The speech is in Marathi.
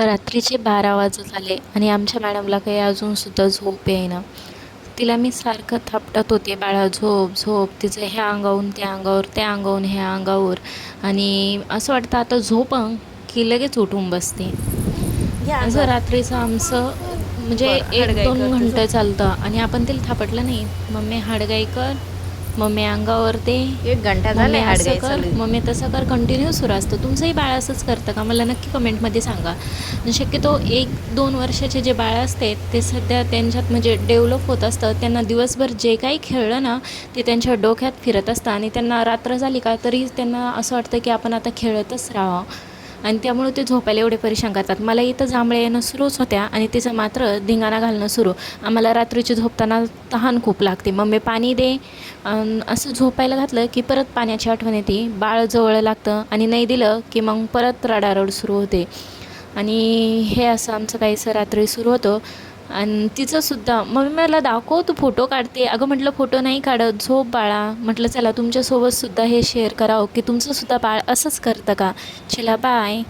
रात्रीचे 12 वाजत आले आणि आमच्या मॅडमला काही अजूनसुद्धा झोप येईना. तिला मी सारखं थापटत होते, "बाळा झोप, झोप." तिचं ह्या अंगावरून त्या अंगावर, त्या अंगावरून ह्या अंगावर आणि असं वाटतं आता झोपं की लगेच उठून बसते. घ्या असं अंगावर. रात्रीचं आमचं म्हणजे बरं, हडगाई 1-2 करते घंटे झोप. चालतं आणि आपण तिला थापटलं नाही, "मम्मी हाडगाई कर, मम्मी अंगावर दे, 1 घंटा मम्मी झालाय असं हडगाई कर, चालू आहे. मम्मी तसं कर." कंटिन्यू सुरू असतं. तुमचंही बाळ असंच करतं का? मला नक्की कमेंटमध्ये सांगा. आणि शक्यतो 1-2 वर्षाचे जे बाळ असते ते सध्या त्यांच्यात म्हणजे डेव्हलप होत असतं. त्यांना दिवसभर जे काही खेळलं ना ते त्यांच्या डोक्यात फिरत असतं आणि त्यांना रात्र झाली का तरी त्यांना असं वाटतं की आपण आता खेळतच राहावं आणि त्यामुळे ते झोपायला एवढे परेशान करतात. मला इथं जांभळे येणं सुरूच होत्या आणि तिचं मात्र धिंगाणा घालणं सुरू. आम्हाला रात्रीची झोपताना तहान खूप लागते. "मम्मी पाणी दे." असं झोपायला घातलं की परत पाण्याची आठवण येते. बाळ जवळ लागतं आणि नाही दिलं की मग परत रडारड सुरू होते आणि हे असं आमचं काहीसं रात्री सुरू होतं. आणि तिचंसुद्धा, "मम्मी मला दाखव, तू फोटो काढते." अगं म्हटलं, "फोटो नाही काढत, झोप बाळा." म्हटलं, "चला तुमच्यासोबतसुद्धा हे शेअर करावं की तुमचंसुद्धा बाळ असंच करतं का?" चला बाय.